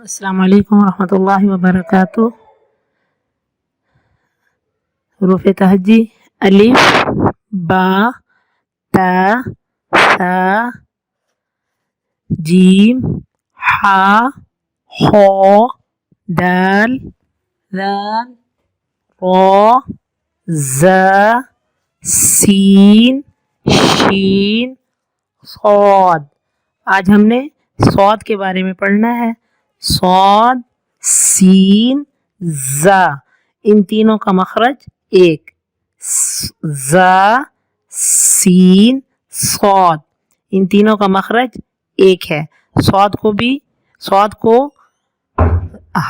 السلام علیکم ورحمۃ اللہ وبرکاتہ۔ حروف تہجی: الف، با، تا، ثا، جیم، حا، خو، دال، ذال، را، زا، سین، شین، صاد۔ آج ہم نے صاد کے بارے میں پڑھنا ہے۔ صاد، سین، زا، ان تینوں کا مخرج ایک۔ زا، سین، صاد، ان تینوں کا مخرج ایک ہے۔ صاد کو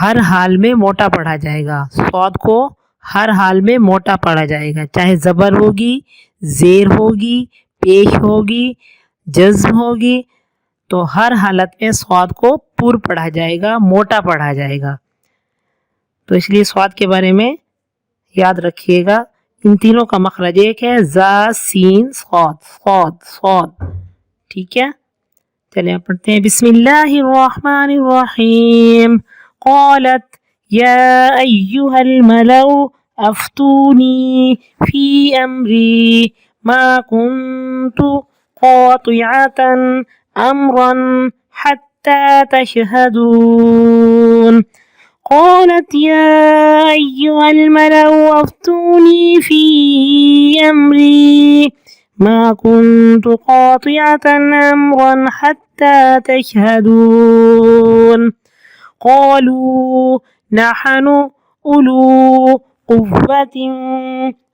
ہر حال میں موٹا پڑھا جائے گا۔ صاد کو ہر حال میں موٹا پڑھا جائے گا، چاہے زبر ہوگی، زیر ہوگی، پیش ہوگی، جزم ہوگی، تو ہر حالت میں صاد کو پر پڑھا جائے گا، موٹا پڑھا جائے گا۔ تو اس لیے صاد کے بارے میں یاد رکھیے گا، ان تینوں کا مخرج ایک ہے، زا، سین، صاد، صاد، صاد۔ ٹھیک ہے، چلیں آپ پڑھتے ہیں۔ بسم اللہ الرحمن الرحیم۔ قالت یا ایہا الملأ افتونی فی امری ما کنت قاطعة امرا حتى تشهدون۔ قالت يا أيها الملأ أفتوني في أمري ما كنت قاطعة أمرا حتى تشهدون۔ قالوا نحن أولو قوة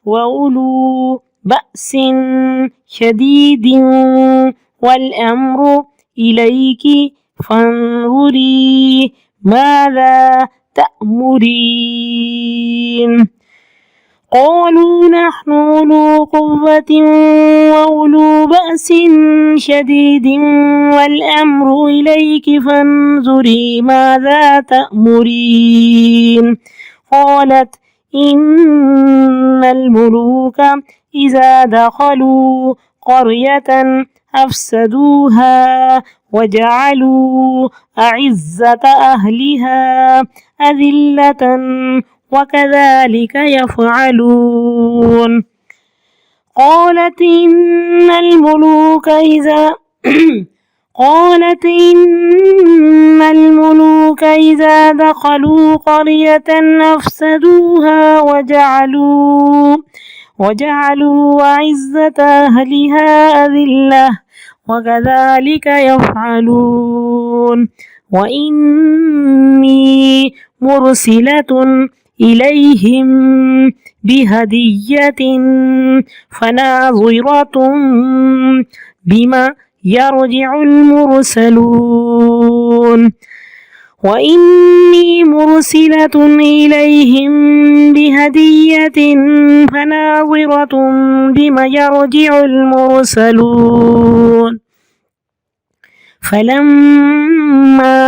وأولو بأس شديد والأمر إليك فانظري ماذا تأمرين۔ قالوا نحن أولو قوة وأولو بأس شديد والأمر إليك فانظري ماذا تأمرين۔ قالت إن الملوك إذا دخلوا قرية أفسدوها وجعلوا أعزة أهلها أذلة وكذلك يفعلون۔ قالت إن الملوك إذا دخلوا قرية أفسدوها وجعلوا أعزة أهلها أذلة وكذلك يفعلون۔ وإني مرسلة إليهم بهدية فناظرة بما يرجع المرسلون۔ وإني مرسلة إليهم بهدية فناظرة بما يرجع المرسلون۔ فلما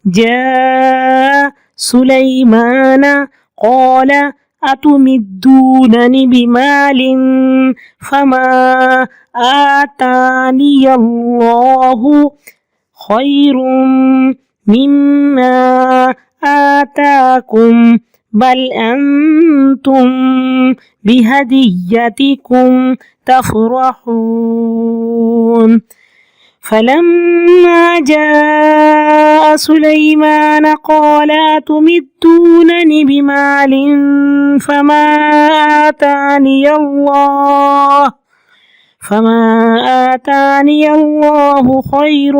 جاء سليمان قال أتمدونني بمال فما آتاني الله خير مما آتاكم بل أنتم بهديتكم تفرحون۔ فلما جاء سليمان قال أتمدونني بمال فما آتاني الله خير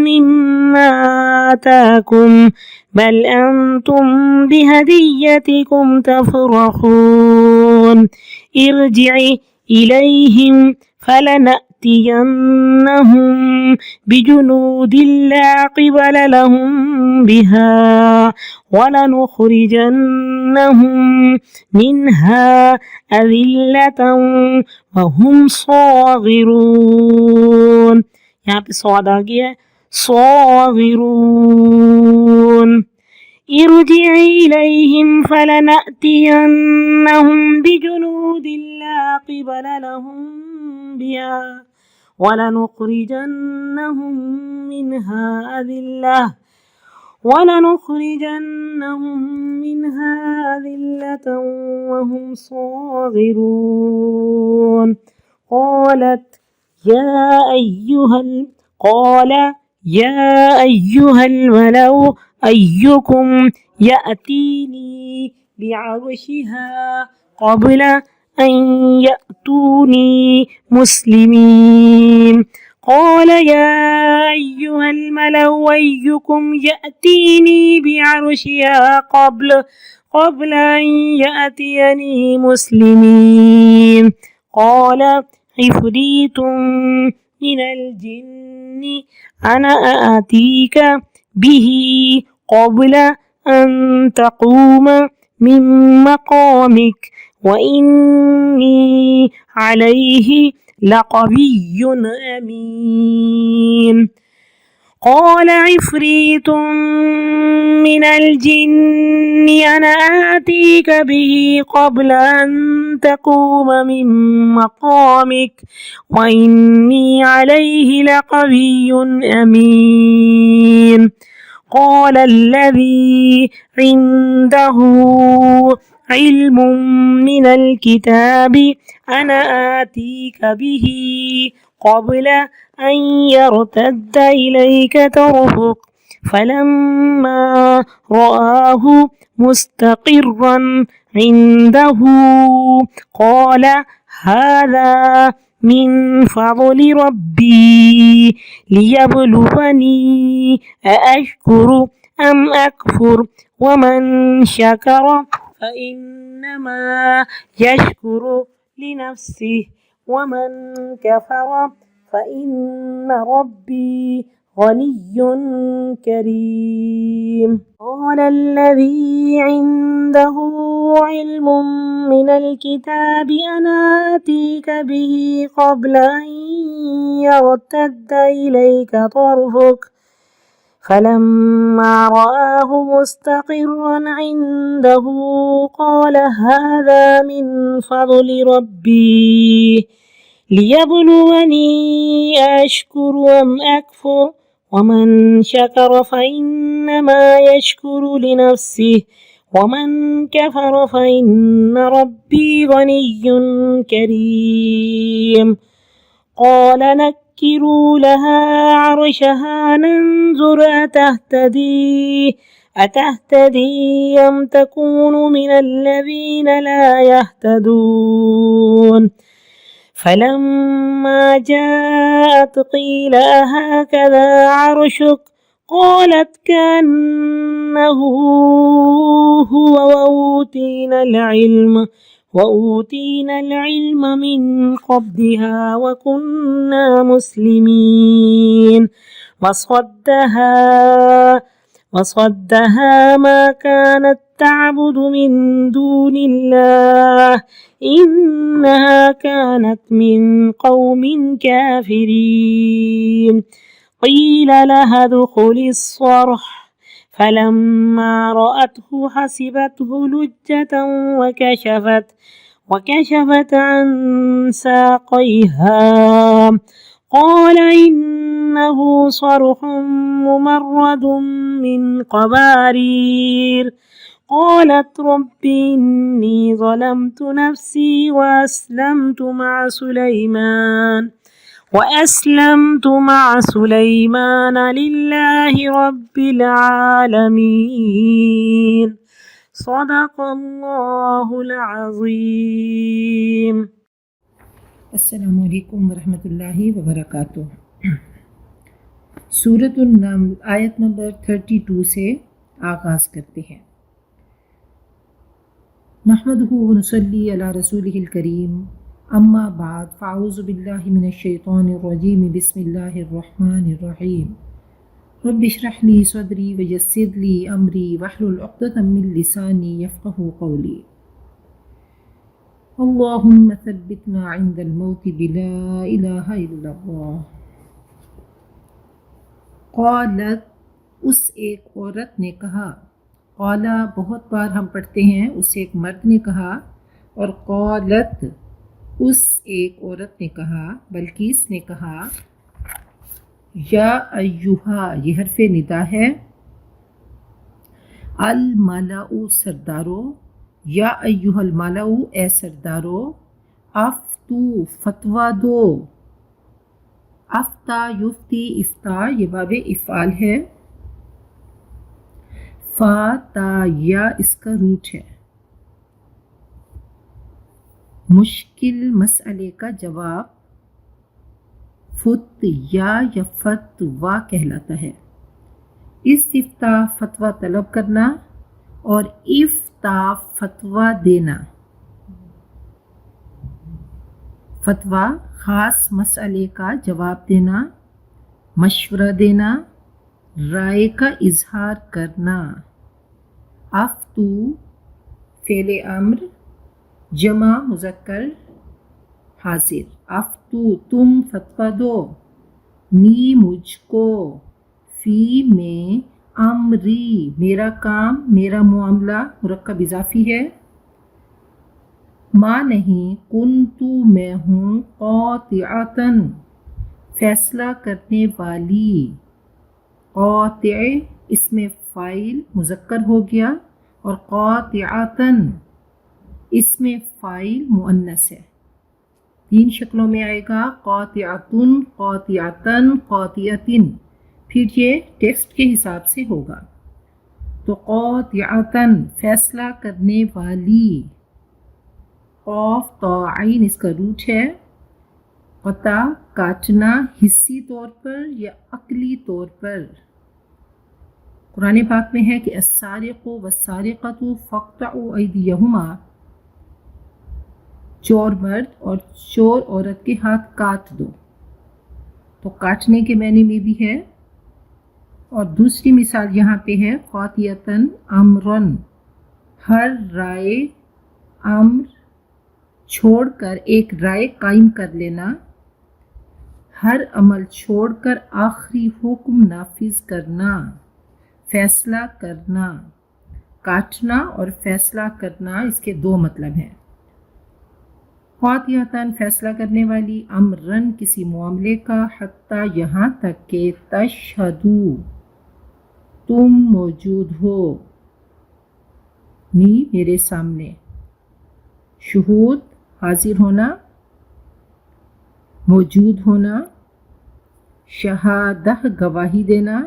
مما آتاكم بل أنتم بهديتكم تفرحون۔ ارجعي إليهم فلنأتينهم بجنود لا قبل لهم بها ولنخرجنهم منها أذلة وهم صاغرون۔ یہاں پہ صاد آ گیا ہے، صاغرون۔ ارجعي إليهم فلنأتينهم بجنود لا قبل لهم بها ولنخرجنهم منها أذلة وَلَنُخْرِجَنَّهُم مِّنْهَا أَذِلَّةً وَهُمْ صَاغِرُونَ قال يا أيها الملأ أيكم يأتيني بعرشها قبل أن يأتوني مسلمين قال يا أيها الملأ أيكم يأتيني بعرشها قبل أن يأتيني مسلمين قال عفريت من الجن أنا آتيك به قبل أن تقوم من مقامك وإني عليه لقوي أمين قال عفريت من الجن أنا آتيك به قبل أن تقوم من مقامك وإني عليه لقوي أمين قال الذي عنده علم من الكتاب أنا آتيك به قبل أن يرتد إليك طرفك فلما رآه مستقرا عنده قال هذا من فضل ربي ليبلوني أأشكر أم أكفر ومن شكر فإنما يشكر لنفسه ومن كفر فإن ربي غني كريم قال الذي عنده علم من الكتاب أنا آتيك به قبل أن يرتد إليك طرفك فلما رآه مستقرا عنده قال هذا من فضل ربي ليبلوني أشكر أم أكفر ومن شكر فإنما يشكر لنفسه ومن كفر فإن ربي غني كريم قال نكروا لها عرشها ننظر أتهتدي أم تكون من الذين لا يهتدون فلما جاءت قيل أهكذا عرشك قالت كأنه هو وأوتينا العلم من قبلها وكنا مسلمين وصدها ما كانت تعبد من دون الله إنها كانت من قوم كافرين قيل لها ادخل الصرح فلما رأته حسبته لجة وكشفت عن ساقيها قال إنه صرح ممرد من قوارير قالت رب إني ظلمت نفسي وأسلمت مع سليمان لله رب العالمين صدق الله العظيم. السلام علیکم ورحمۃ اللہ وبرکاتہ۔ سورۃ النمل آیت نمبر 32 سے آغاز کرتے ہیں۔ نحمدہ ونصلی علی رسولہ الکریم، اما بعد فاعوذ باللہ من الشیطان الرجیم، بسم اللہ الرحمن الرحیم۔ رب اشرح لی صدری ویسر لی امری واحلل عقدۃ من لسانی یفقہوا قولی۔ اللہم ثبتنا عند الموت بلا الہ الا اللہ۔ قالت، اس ایک عورت نے کہا۔ قالا بہت بار ہم پڑھتے ہیں اس ایک مرد نے کہا، اور قالت اس ایک عورت نے کہا، بلقیس نے کہا۔ یا ایہا یہ حرف ندا ہے، الملأ سردارو، یا ایہا الملأ اے سردارو، افتو فتویٰ دو، افتا یفتی افتا یہ باب افعال ہے، فا تا یا اس کا روٹ ہے، مشکل مسئلے کا جواب فت یا فتویٰ کہلاتا ہے۔ استفتاء فتویٰ طلب کرنا اور افتاء فتویٰ دینا۔ فتویٰ خاص مسئلے کا جواب دینا، مشورہ دینا، رائے کا اظہار کرنا۔ افتو فعل امر جمع مذکر حاضر، افتو تم فتویٰ دو، نی مجھ کو، فی میں، امری میرا کام میرا معاملہ مرکب اضافی ہے، ما نہیں، کنتو میں ہوں، قاطعتاً فیصلہ کرنے والی، قاطع اس میں فاعل مذکر ہو گیا اور قاطعتاً اس میں فاعل مؤنث ہے، تین شکلوں میں آئے گا، قاطعتن، قاطعتاً، قاطعتن، پھر یہ ٹیکسٹ کے حساب سے ہوگا۔ تو قاطعتاً فیصلہ کرنے والی، قاف تا عین اس کا روٹ ہے، قطع کاٹنا حصی طور پر یا عقلی طور پر۔ قرآن پاک میں ہے کہ السارق والسارقۃ فاقطعوا ایدیہما، چور مرد اور چور عورت کے ہاتھ کاٹ دو، تو کاٹنے کے معنی میں بھی ہے۔ اور دوسری مثال یہاں پہ ہے قاطعتاً امرن، ہر رائے امر چھوڑ کر ایک رائے قائم کر لینا، ہر عمل چھوڑ کر آخری حکم نافذ کرنا، فیصلہ کرنا۔ کاٹنا اور فیصلہ کرنا اس کے دو مطلب ہیں۔ قاطعتاً فیصلہ کرنے والی، امرن کسی معاملے کا، حتیٰ یہاں تک کہ تشہدو تم موجود ہو، نی میرے سامنے، شہود حاضر ہونا، موجود ہونا، شہادہ گواہی دینا،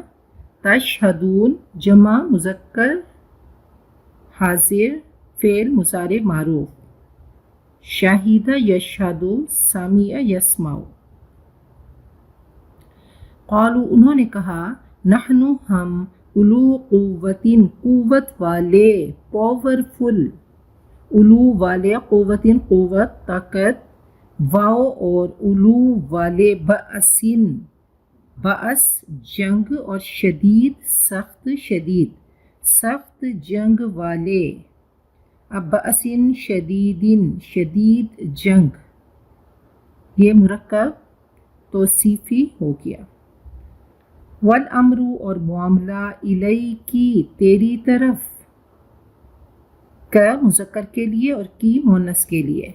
تشہدون جمع مذکر حاضر فعل مضارع معروف، شاہدہ یشہدو سامع یسمع۔ قالوا انہوں نے کہا، نحن ہم، اولو قوتن قوت والے، پاورفل، اولو والے، قوتن قوت طاقت، واؤ اور اولو والے، بأسن بأس جنگ اور شدید سخت، شدید سخت جنگ والے، اب بأسن شدیدن شدید جنگ، یہ مرکب توصیفی ہو گیا۔ والامر اور معاملہ، الیکی تیری طرف، کا مذکر کے لیے اور کی مؤنث کے لیے،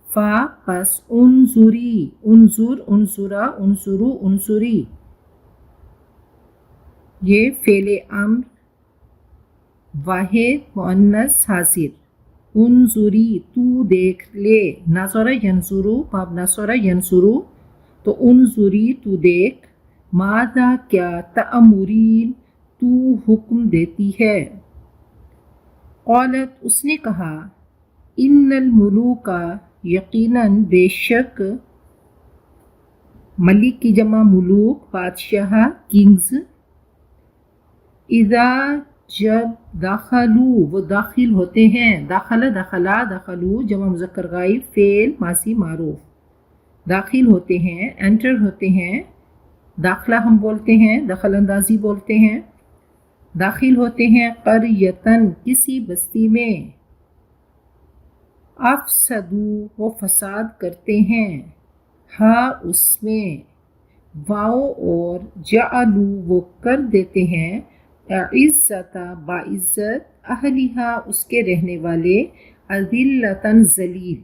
فا پس انظری، انظر، انظرا، انظرو، انظری، یہ فعل امر واحد مؤنث حاضر، انظری تو دیکھ لے، نظر ینظرو باب نظر ینظرو، تو انظری تو دیکھ، ماذا کیا، تأمرین تو حکم دیتی ہے، قالت اس نے کہا، ان الملوک یقیناً بے شک، ملک کی جمع ملوک بادشاہ کنگز، اذا جب داخلو وہ داخل ہوتے ہیں، داخلہ داخلہ داخلو جمع مذکر غائب فعل ماضی معروف، داخل ہوتے ہیں، انٹر ہوتے ہیں، داخلہ ہم بولتے ہیں، دخل اندازی بولتے ہیں، داخل ہوتے ہیں، قریتن کسی بستی میں، افسدو وہ فساد کرتے ہیں، ہاں اس میں، واؤ اور جعلو وہ کر دیتے ہیں، عزت باعزت، اہلیہا اس کے رہنے والے، اذلتن ذلیل،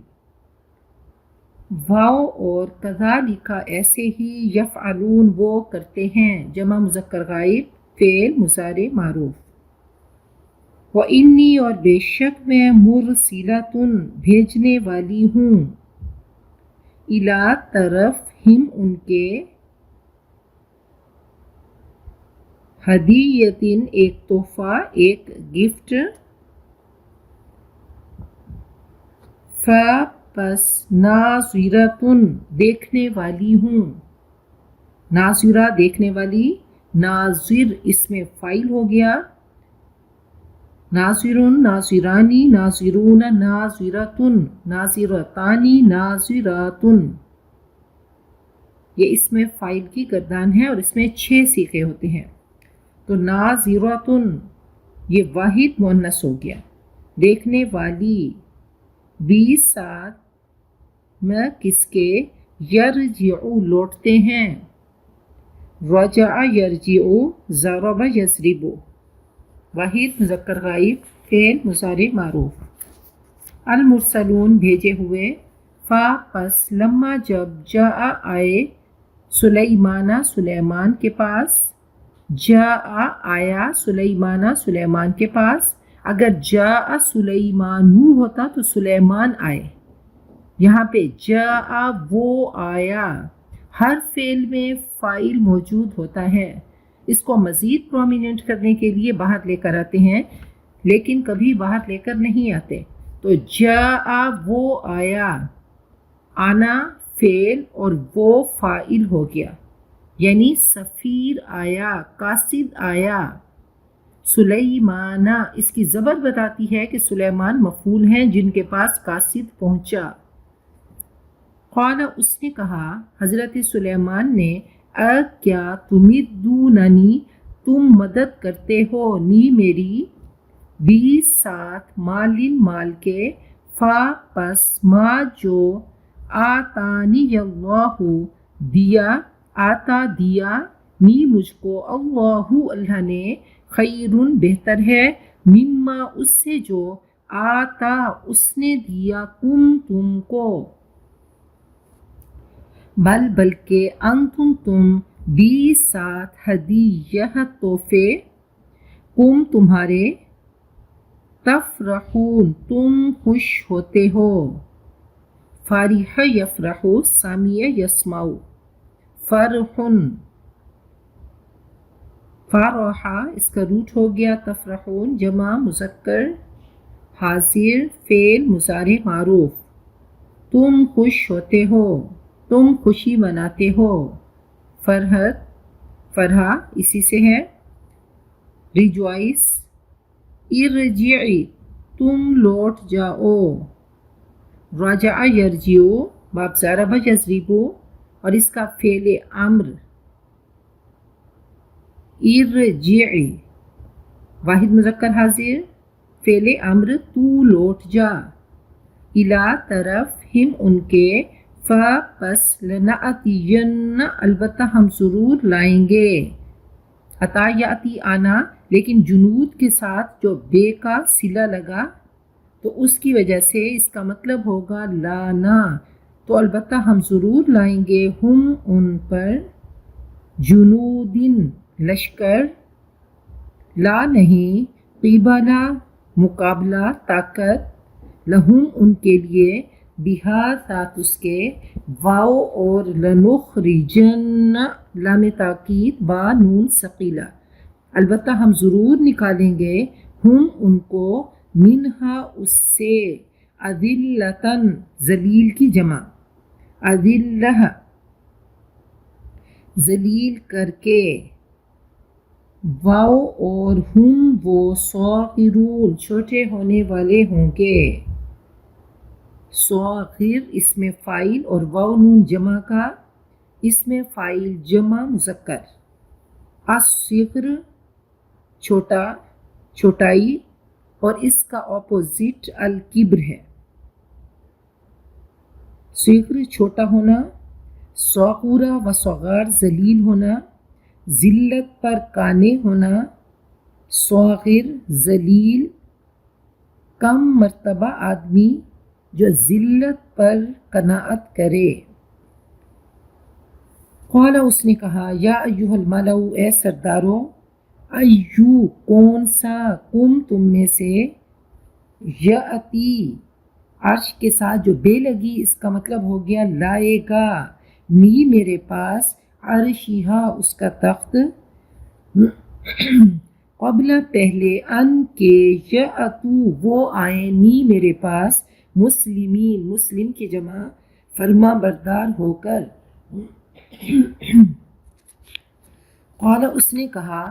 واؤ اور کذالک ایسے ہی، یفعلون وہ کرتے ہیں، جمع مذکر غائب فعل مضارع معروف۔ وَإِنِّي اور بے شک میں مُرْسِلَةٌ بھیجنے والی ہوں اِلیٰ طرف ہم ان کے ہدیۃٍ ایک تحفہ ایک گفٹ پس ناظرۃ دیکھنے والی ہوں ناظرہ دیکھنے والی ناظر اس میں فاعل ہو گیا ناظرٌ ناظرانی ناظرون ناظرۃ ناظرتانی ناظرات یہ اس میں فاعل کی گردان ہے اور اس میں 6 صیغے ہوتے ہیں تو ناظرۃ یہ واحد مؤنث ہو گیا دیکھنے والی 20 ساتھ میں کس کے یرجعو لوٹتے ہیں رجع یرجعو ضرب یضرب واحد مذکر غائب فعل مضارع معروف المرسلون بھیجے ہوئے پس لما جب جاء آئے سلیمانہ سلیمان کے پاس جاء آیا سلیمانہ سلیمان کے پاس اگر جاء سلیمانو ہوتا تو سلیمان آئے یہاں پہ جاء وہ آیا ہر فعل میں فاعل موجود ہوتا ہے اس کو مزید پرومیننٹ کرنے کے لیے باہر لے کر آتے ہیں لیکن کبھی باہر لے کر نہیں آتے تو جاء وہ آیا آنا فعل اور وہ فاعل ہو گیا یعنی سفیر آیا قاصد آیا سلیمانہ اس کی زبر بتاتی ہے کہ سلیمان مفعول ہیں جن کے پاس قاصد پہنچا قال اس نے کہا حضرت سلیمان نے کیا تمدوننی تم مدد کرتے ہو نی میری 20 ساتھ مالن مال کے پس ما جو آتانی اللہ دیا آتا دیا نی مجھ کو اللہ نے خیرن بہتر ہے مما اس سے جو آتا اس نے دیا تم کو بلکہ انتم تم 20 ساتھ ہدیہ تحفے تمہارے تفرحون تم خوش ہوتے ہو فارح یفرح سامع یسمع فرحن فارحہ اس کا روٹ ہو گیا تفرحون جمع مذکر حاضر فعل مضارع معروف تم خوش ہوتے ہو تم خوشی مناتے ہو فرحہ اسی سے ہے ریجوائس ارجعی تم لوٹ جاؤ رجع یرجعو باب ضرب یضربو اور اس کا فعل امر ارجعی واحد مذکر حاضر فعل امر تو لوٹ جا الا طرف ہم ان کے پس لنأتین البتہ ہم ضرور لائیں گے عطا یاتی آنا لیکن جنود کے ساتھ جو بے کا صلہ لگا تو اس کی وجہ سے اس کا مطلب ہوگا لانا تو البتہ ہم ضرور لائیں گے ہم ان پر جنودن لشکر لا نہیں قبلہ مقابلہ طاقت لہم ان کے لیے بہا ساتھ اس کے واو اور لنخرجن لام تاکید با نون ثقیلہ البتہ ہم ضرور نکالیں گے ہم ان کو منہا اس سے اذلتن ذلیل کی جمع اذلہ ذلیل کر کے واو اور ہم وہ صاغرون چھوٹے ہونے والے ہوں گے صاغر اس میں فاعل اور واو نون جمع کا اس میں فاعل جمع مذکر الصغر چھوٹا چھوٹائی اور اس کا اپوزٹ الکبر ہے صغر چھوٹا ہونا صغورہ و صغار ذلیل ہونا ذلت پر کانے ہونا صاغر ذلیل کم مرتبہ آدمی جو ذلت پر قناعت کرے قال اس نے کہا یا ایھا الملأ اے سردارو ایو کون سا، کم تم میں سے، یاتی عرش کے ساتھ جو بے لگی، اس کا مطلب ہو گیا لائے گا، نی میرے پاس، عرشیہا اس کا تخت، قبل پہلے، ان کے، یاتو وہ آئیں، نی میرے پاس، مسلمین مسلم کی جمع فرما بردار ہو کر۔ قال اس نے کہا،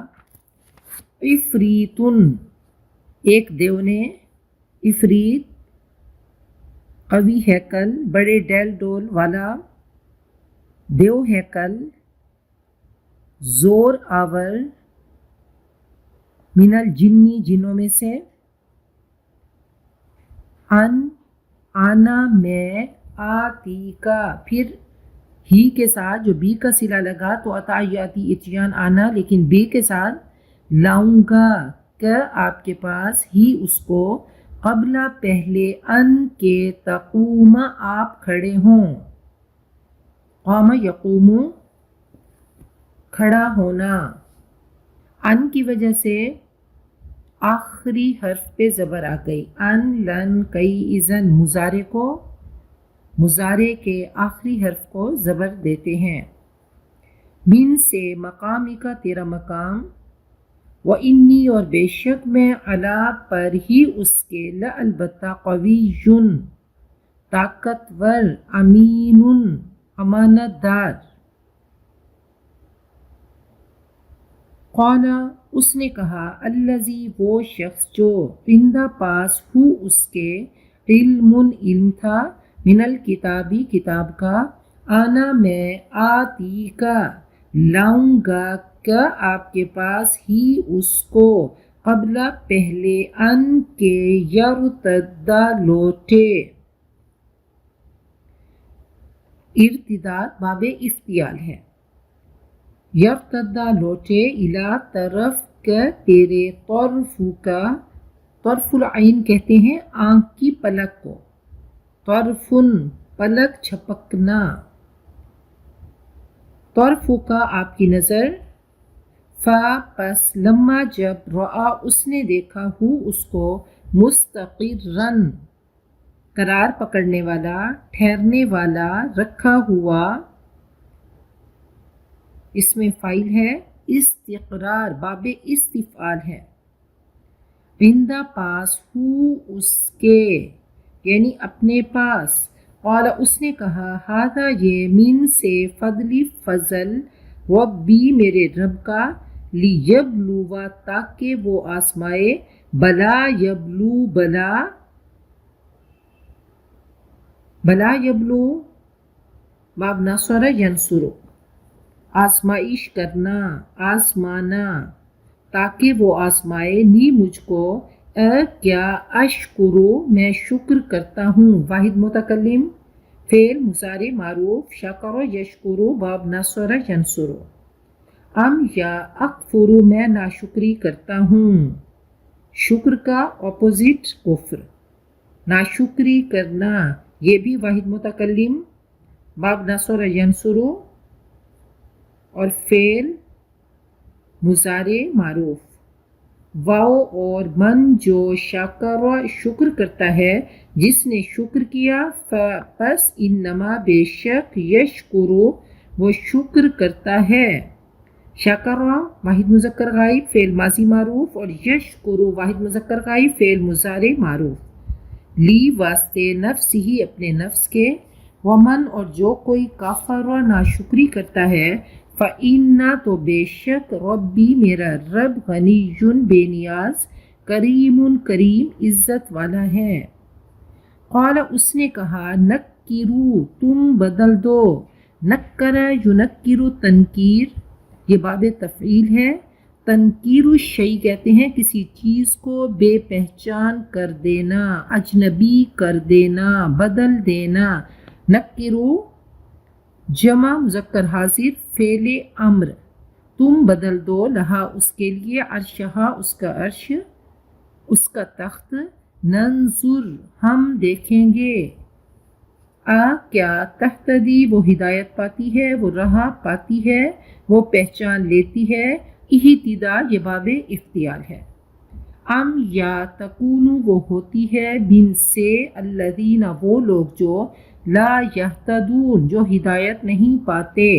عفریتن ایک دیو نے، عفریت قوی ہیکل، بڑے ڈیل ڈول والا دیو ہیکل، زور آور، من الجنی جنوں میں سے، آنا میں، آتی کا، پھر ہی کے ساتھ جو بی کا صلہ لگا تو عطایاتی اتیان آنا، لیکن بی کے ساتھ لاؤں گا کہ آپ کے پاس، ہی اس کو، قبل پہلے، ان کے، تقوم آپ کھڑے ہوں، قام یقوم کھڑا ہونا، ان کی وجہ سے آخری حرف پہ زبر آ گئی، ان، لن، کئی، اذن، مضارع کے آخری حرف کو زبر دیتے ہیں۔ من سے، مقامی کا تیرا مقام، وَإِنِّي اور بے شک میں، علا پر ہی اس کے، البتہ، قویٌ طاقتور، امین امانت دار۔ قال اس نے کہا، الذی وہ شخص جو، عندہ پاس، ہو اس کے، علم علم تھا، من الکتابی کتاب کا، آنا میں، آتی کا لاؤں گا کہ آپ کے پاس، ہی اس کو، قبل پہلے، ان کے، یرتد لوٹے، ارتداد باب افتیال ہے، یرتدہ لوٹے، الا طرف کا تیرے، طرف کا، طرف العین کہتے ہیں آنکھ کی پلک کو، طرفن پلک چھپکنا، طرف کا آپ کی نظر، پس لما جب، رآ اس نے دیکھا، ہو اس کو، مستقرن قرار پکڑنے والا، ٹھہرنے والا، رکھا ہوا، اس میں فاعل ہے، استقرار باب استفعال ہے، عندہ پاس، ہو اس کے، یعنی اپنے پاس، قال اس نے کہا، ھذا یہ، من سے، فضلی فضل، ربی میرے رب کا، لیبلوا تاکہ وہ آزمائے، بلا یبلو بلا یبلو باب نصر ینصر، آزمائش کرنا، آزمانا، تاکہ وہ آزمائے، نی مجھ کو، کیا، اشکرو میں شکر کرتا ہوں، واحد متکلم، فعل مضارع معروف، شکر یشکرو باب نصر ینصر، یا اکفرو میں ناشکری کرتا ہوں، شکر کا اپوزٹ کفر، ناشکری کرنا، یہ بھی واحد متکلم، باب نصر ینصر، اور فعل مضارع معروف، واو اور من جو، شکر شکر کرتا ہے، جس نے شکر کیا، پس انما بے شک، یشکرو وہ شکر کرتا ہے، شکر واحد مذکر غائب فعل ماضی معروف، اور یشکرو واحد مذکر غائب فعل مضارع معروف، لی واسطے، نفس ہی اپنے نفس کے، ومن اور جو کوئی، کافر ناشکری کرتا ہے، فإنّ تو بے شک، ربی میرا رب، غنی بے نیاز، کریم کریم عزت والا ہے۔ قال اس نے کہا، نکرو تم بدل دو، نکر ینکر تنکیر، یہ باب تفعیل ہے، تنکیر الشیء کہتے ہیں کسی چیز کو بے پہچان کر دینا، اجنبی کر دینا، بدل دینا، نکرو جمع مذکر حاضر فعل امر، تم بدل دو، لہا اس کے لیے، عرشہا اس کا عرش، اس کا تخت، ننظر ہم دیکھیں گے، کیا، تہتدی وہ ہدایت پاتی ہے، وہ راہ پاتی ہے، وہ پہچان لیتی ہے، اہتدا یہ باب افتیال ہے. ام یا تکون وہ ہوتی ہے من سے الذین وہ لوگ جو لا یہتدون جو ہدایت نہیں پاتے.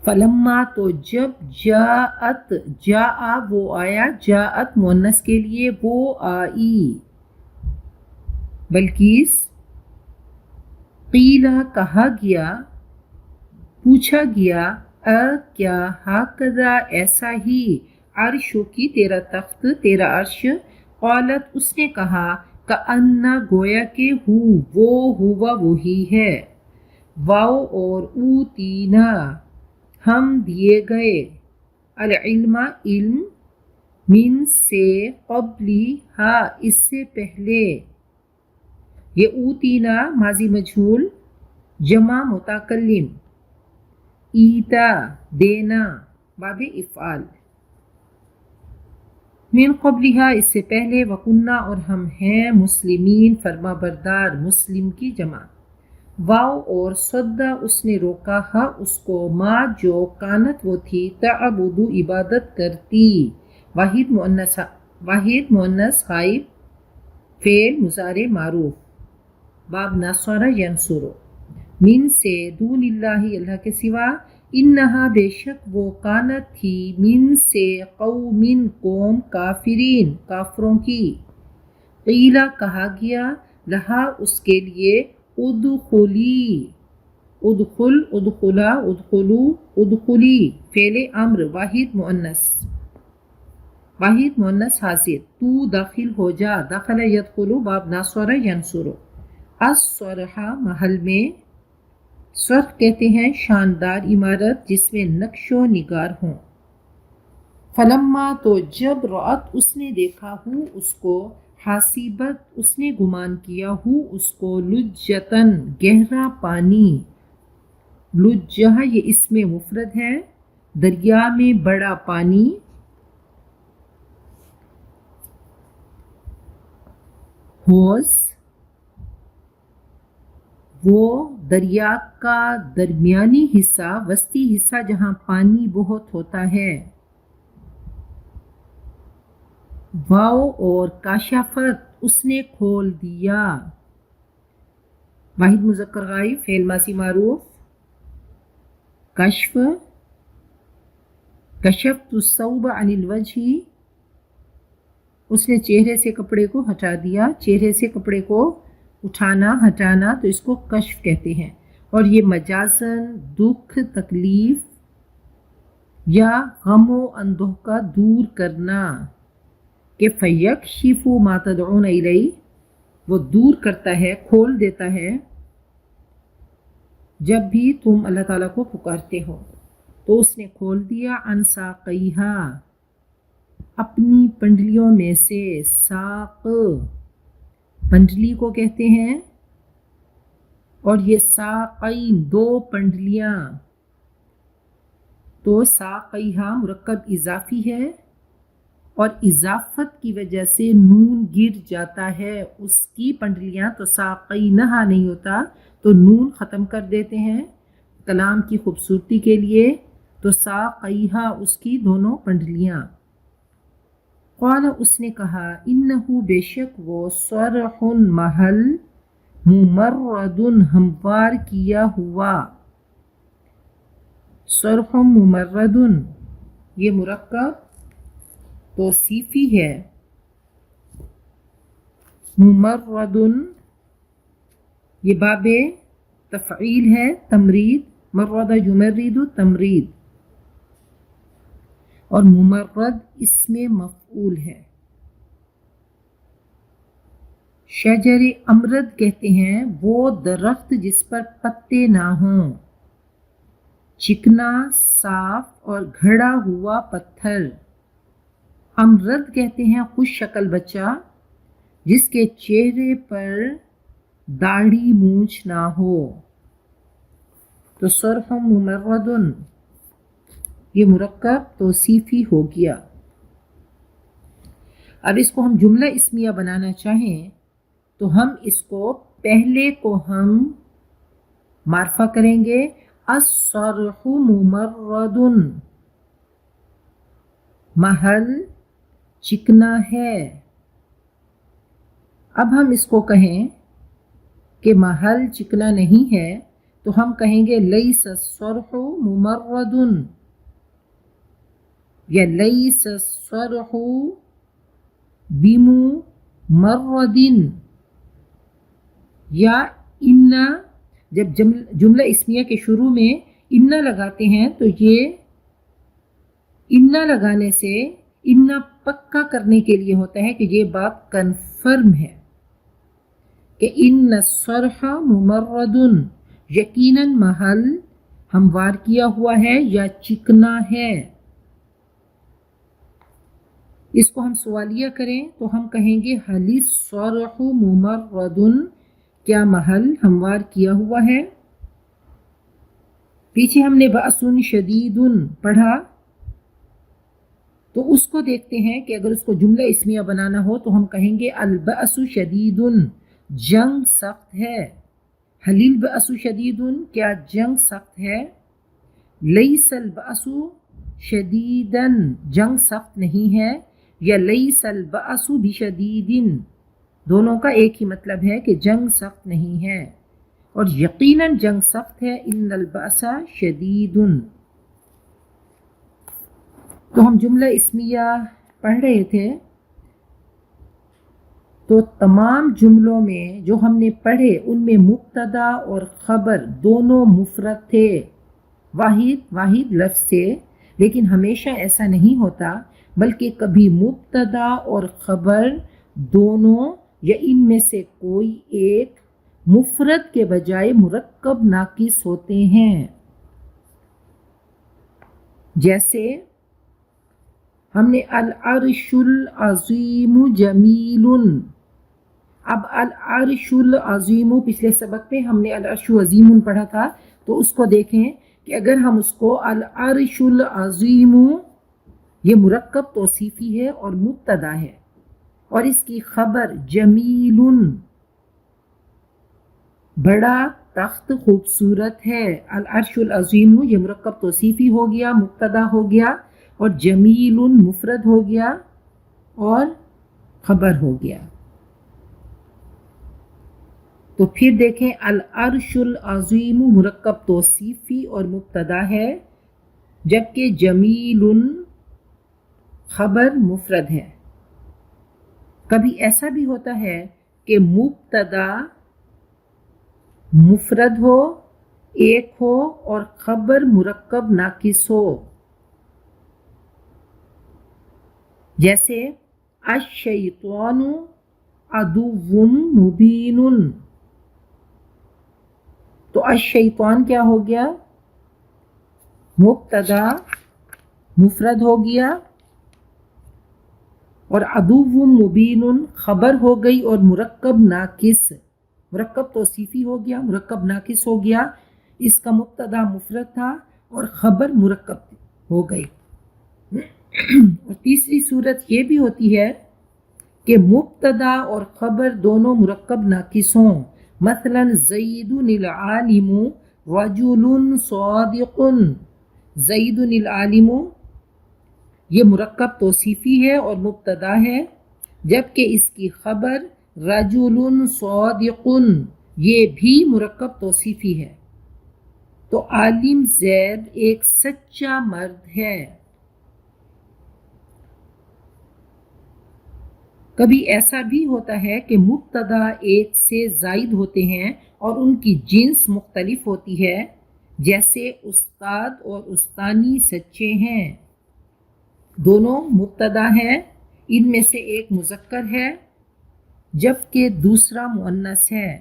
فلما تو جب جاءت جاء وہ آیا جاءت مؤنث کے لیے وہ آئی بلکیس قیلا کہا گیا پوچھا گیا کیا ہاکذا ایسا ہی عرشو کی تیرا تخت تیرا عرش. قالت اس نے کہا کأن گویا کہ وہ ہوا وہی ہے. واو اور اوتینا ہم دیے گئے العلم علم من سے قبلی ہا اس سے پہلے. یہ اوتینا ماضی مجہول جمع متکلم ایتا دینا باب افعال. من قبلہا اس سے پہلے وکنہ اور ہم ہیں مسلمین فرما بردار مسلم کی جمع. واو اور صدا اس نے روکا ہا اس کو ما جو کانت وہ تھی تعبدو عبادت کرتی. واحد مؤنث غائب فعل مضارع معروف. باب نصر ینصر من سے دون اللہ اللہ کے سوا. انہا بے شک وہ کانت تھی من سے قوم قوم کافرین کافروں کی. قیلا کہا گیا لہا اس کے لیے ادخلی ادخل ادخلا ادخلو ادخلی فعل امر واحد مؤنث حاضر. تو داخل ہو جا دخل یدخلو باب نصر ینصر. الصرح محل میں صرح کہتے ہیں شاندار عمارت جس میں نقش و نگار ہوں. فلما تو جب رأت اس نے دیکھا ہوں اس کو حاسبت اس نے گمان کیا ہوں اس کو لجتن گہرا پانی. لجہ یہ اسم مفرد ہے دریا میں بڑا پانی. حوض وہ دریا کا درمیانی حصہ وسطی حصہ جہاں پانی بہت ہوتا ہے. واو اور کاشفت اس نے کھول دیا. واحد مذکر غائب فعل ماضی معروف. کشف کشفت الثوب عن الوجہ اس نے چہرے سے کپڑے کو ہٹا دیا. چہرے سے کپڑے کو اٹھانا ہٹانا تو اس کو کشف کہتے ہیں. اور یہ مجازن دکھ تکلیف یا غم و اندوہ کا دور کرنا کہ فیکشف ما تدعون الیہ وہ دور کرتا ہے کھول دیتا ہے جب بھی تم اللہ تعالیٰ کو پکارتے ہو. تو اس نے کھول دیا عن ساقیہا اپنی پنڈلیوں میں سے. ساق پنڈلی کو کہتے ہیں اور یہ ساقین دو پنڈلیاں. تو ساقیہا مرکب اضافی ہے اور اضافت کی وجہ سے نون گر جاتا ہے. اس کی پنڈلیاں تو ساقینہا نہیں ہوتا تو نون ختم کر دیتے ہیں کلام کی خوبصورتی کے لیے. تو ساقیہا اس کی دونوں پنڈلیاں. قال اس نے کہا انہو بے شک وہ صرح محل ممرد ہموار کیا ہوا. صرح ممرد یہ مرکب توصیفی ہے. ممرد یہ باب تفعیل ہے تمرید مرد یمرد تمرید. اور ممرد اسم مفعول ہے. شجر امرد کہتے ہیں وہ درخت جس پر پتے نہ ہوں. چکنا صاف اور گھڑا ہوا پتھر. امرد کہتے ہیں خوش شکل بچہ جس کے چہرے پر داڑھی مونچھ نہ ہو. تو صرح ممرد یہ مرکب توصیفی ہو گیا. اب اس کو ہم جملہ اسمیہ بنانا چاہیں تو ہم اس کو پہلے کو ہم معرفہ کریں گے الصرح ممرد محل چکنا ہے. اب ہم اس کو کہیں کہ محل چکنا نہیں ہے تو ہم کہیں گے لیس الصرح ممرد یا لیس الصرح بممرد. یا انا، جب جملہ اسمیہ کے شروع میں انا لگاتے ہیں تو یہ انا لگانے سے انا پکا کرنے کے لیے ہوتا ہے کہ یہ بات کنفرم ہے کہ ان الصرح ممرد، یقیناً محل ہموار کیا ہوا ہے یا چکنا ہے. اس کو ہم سوالیہ کریں تو ہم کہیں گے حل الصرح ممرد، کیا محل ہموار کیا ہوا ہے. پیچھے ہم نے بأس شدید پڑھا تو اس کو دیکھتے ہیں کہ اگر اس کو جملہ اسمیہ بنانا ہو تو ہم کہیں گے البأس شدید، جنگ سخت ہے. حل البأس شدید، کیا جنگ سخت ہے. لیس البأس شدیدا، جنگ سخت نہیں ہے. یا لیس البأس بشدید، دونوں کا ایک ہی مطلب ہے کہ جنگ سخت نہیں ہے. اور یقیناً جنگ سخت ہے. ان البأس شدید. تو ہم جملہ اسمیہ پڑھ رہے تھے تو تمام جملوں میں جو ہم نے پڑھے ان میں مبتدا اور خبر دونوں مفرد تھے، واحد لفظ تھے. لیکن ہمیشہ ایسا نہیں ہوتا، بلکہ کبھی مبتدا اور خبر دونوں یا ان میں سے کوئی ایک مفرد کے بجائے مرکب ناقص ہوتے ہیں. جیسے ہم نے العرش العظیم جمیل. اب العرش العظیم، پچھلے سبق میں ہم نے العرش عظیم پڑھا تھا، تو اس کو دیکھیں کہ اگر ہم اس کو العرش العظیم، یہ مرکب توصیفی ہے اور مبتدا ہے، اور اس کی خبر جمیل، بڑا تخت خوبصورت ہے. العرش العظیم یہ مرکب توصیفی ہو گیا، مبتدا ہو گیا، اور جمیل مفرد ہو گیا اور خبر ہو گیا. تو پھر دیکھیں العرش العظیم مرکب توصیفی اور مبتدا ہے، جبکہ جمیل خبر مفرد ہے. کبھی ایسا بھی ہوتا ہے کہ مبتدا مفرد ہو، ایک ہو، اور خبر مرکب ناقص ہو. جیسے الشیطان عدو مبین. تو الشیطان کیا ہو گیا؟ مبتدا مفرد ہو گیا، اور عدو مبین خبر ہو گئی اور مرکب ناقص، مرکب توصیفی ہو گیا، مرکب ناقص ہو گیا. اس کا مبتدا مفرد تھا اور خبر مرکب ہو گئی. اور تیسری صورت یہ بھی ہوتی ہے کہ مبتدا اور خبر دونوں مرکب ناقص ہوں. مثلا زید العالم رجل صادق. زید العالم یہ مرکب توصیفی ہے اور مبتدا ہے، جبکہ اس کی خبر رجل صادق یہ بھی مرکب توصیفی ہے. تو عالم زید ایک سچا مرد ہے. کبھی ایسا بھی ہوتا ہے کہ مبتدا ایک سے زائد ہوتے ہیں اور ان کی جنس مختلف ہوتی ہے، جیسے استاد اور استانی سچے ہیں. دونوں مبتدا ہیں، ان میں سے ایک مذکر ہے جبکہ دوسرا مؤنث ہے.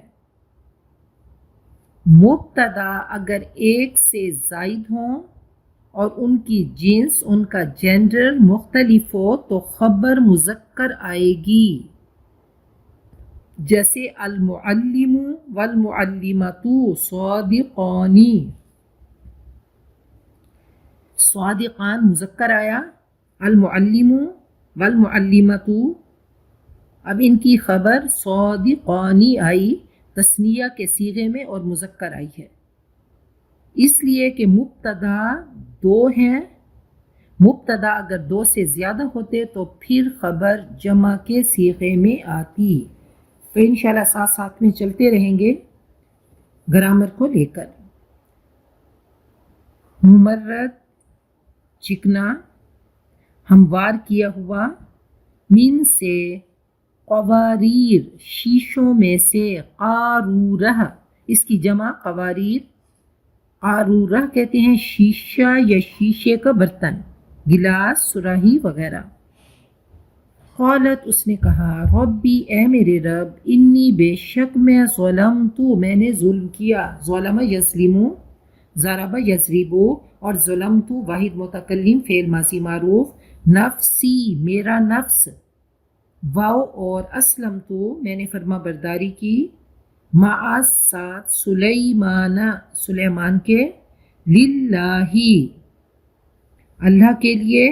مبتدا اگر ایک سے زائد ہوں اور ان کی جنس، ان کا جینڈر مختلف ہو تو خبر مذکر آئے گی. جیسے المعلم والمعلمۃ صادقان. صادقان مذکر آیا، المعلم والمعلمۃ، اب ان کی خبر صادقانی آئی تثنیہ کے صیغے میں اور مذکر آئی ہے، اس لیے کہ مبتدا دو ہیں مبتدا اگر دو سے زیادہ ہوتے تو پھر خبر جمع کے صیغے میں آتی. تو انشاءاللہ ساتھ ساتھ میں چلتے رہیں گے گرامر کو لے کر. ممرد چکنا، ہموار کیا ہوا، من سے قواریر شیشوں میں سے، قارورہ اس کی جمع قواریر، قارورہ کہتے ہیں شیشہ یا شیشے کا برتن، گلاس، سراہی وغیرہ. قالت اس نے کہا، ربی اے میرے رب، انی بے شک میں میں نے ظلم کیا. ظلم یظلمو، ضرب یضربو، اور ظلمت واحد متکلم فعل ماضی معروف، نفسی میرا نفس، واو اور اسلمت میں نے فرما برداری کی، مع ساتھ سلیمان کے، للہ اللہ کے لیے.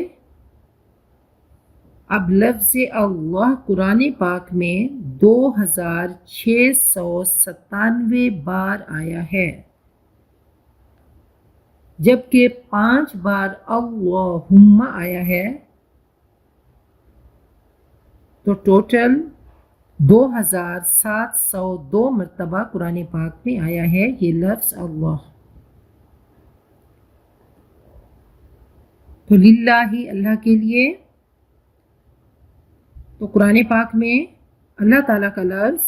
اب لفظ اللہ قرآن پاک میں 2697 بار آیا ہے، جبکہ 5 بار اللہم آیا ہے، تو ٹوٹل 2702 مرتبہ قرآن پاک میں آیا ہے یہ لفظ اللہ. تو للہ اللہ کے لیے، تو قرآن پاک میں اللہ تعالیٰ کا لفظ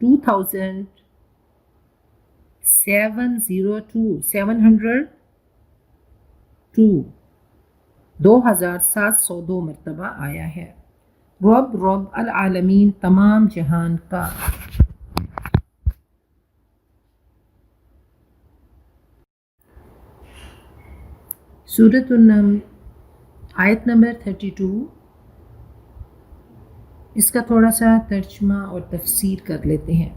2702 مرتبہ آیا ہے. رب العالمین تمام جہان کا. سورۃ النمل آیت نمبر 32، اس کا تھوڑا سا ترجمہ اور تفسیر کر لیتے ہیں.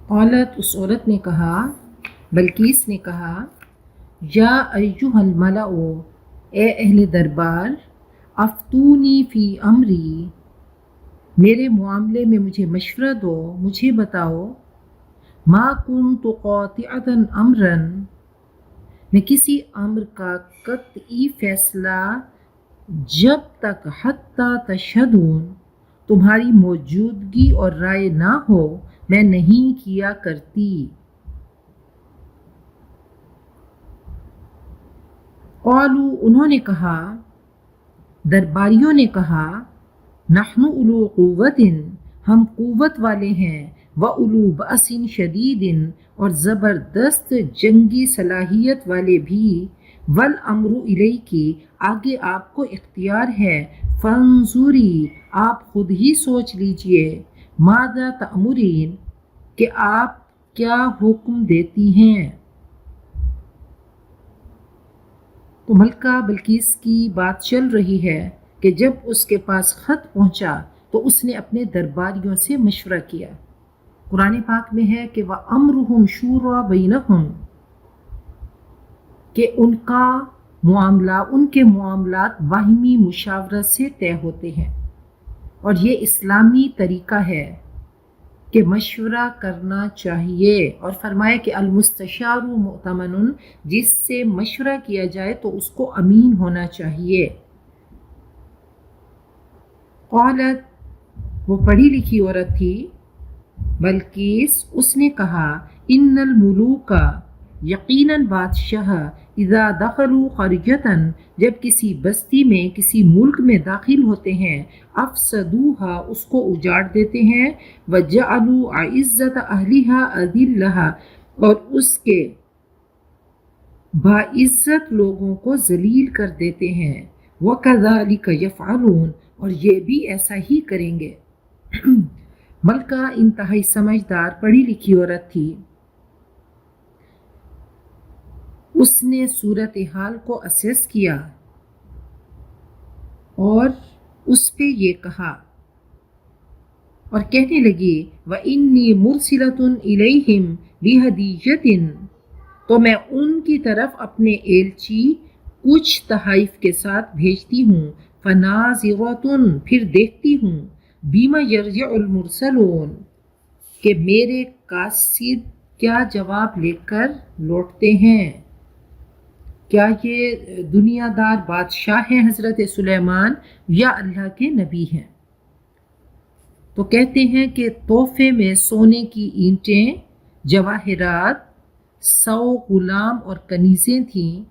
قالت اس عورت نے کہا، بلقیس نے کہا، یا ایہا الملأ اے اہل دربار، افتونی فی امری میرے معاملے میں مجھے مشورہ دو، مجھے بتاؤ. ما کنت قاطعۃ امرا میں کسی امر کا قطعی فیصلہ جب تک حتی تشہدون تمہاری موجودگی اور رائے نہ ہو میں نہیں کیا کرتی. قالوا انہوں نے کہا، درباریوں نے کہا، نحن اولو قوت ہم قوت والے ہیں، وَأُولُو بَأْسٍ شَدِيدٍ اور زبردست جنگی صلاحیت والے بھی، وَالْأَمْرُ إِلَيْكِ آگے آپ کو اختیار ہے، فَانظُرِي آپ خود ہی سوچ لیجئے، ماذا تأمرین کہ آپ کیا حکم دیتی ہیں. تو ملکہ بلقیس کی بات چل رہی ہے کہ جب اس کے پاس خط پہنچا تو اس نے اپنے درباریوں سے مشورہ کیا. قرآن پاک میں ہے کہ وَأَمْرُهُمْ شُورَى بَيْنَهُمْ کہ ان کے معاملات باہمی مشاورت سے طے ہوتے ہیں، اور یہ اسلامی طریقہ ہے کہ مشورہ کرنا چاہیے. اور فرمایا کہ المستشار مؤتمن جس سے مشورہ کیا جائے تو اس کو امین ہونا چاہیے. قالت وہ پڑھی لکھی عورت تھی بلقیس، اس نے کہا، ان الملوک یقیناً بادشاہ، اذا دخلوا قریۃ جب کسی بستی میں کسی ملک میں داخل ہوتے ہیں، افسدوها اس کو اجاڑ دیتے ہیں، وجعلوا اعزت اہلها اذلها اور اس کے باعزت لوگوں کو ذلیل کر دیتے ہیں، وکذالک یفعلون اور یہ بھی ایسا ہی کریں گے. ملکہ انتہائی سمجھدار پڑھی لکھی عورت تھی. اس نے صورتحال کو اسیس کیا اور اس پہ یہ کہا اور کہنے لگی، وَإِنِّي مُرْسِلَةٌ إِلَيْهِمْ بِهَدِيَّةٍ تو میں ان کی طرف اپنے ایلچی کچھ تحائف کے ساتھ بھیجتی ہوں، فَنَاظِرَةٌ پھر دیکھتی ہوں، بِمَا يَرْجِعُ الْمُرْسَلُونَ کہ میرے قاصد کیا جواب لے کر لوٹتے ہیں. کیا یہ دنیا دار بادشاہ ہیں حضرت سلیمان یا اللہ کے نبی ہیں؟ تو کہتے ہیں کہ تحفے میں سونے کی اینٹیں، جواہرات، 100 غلام اور کنیزیں تھیں،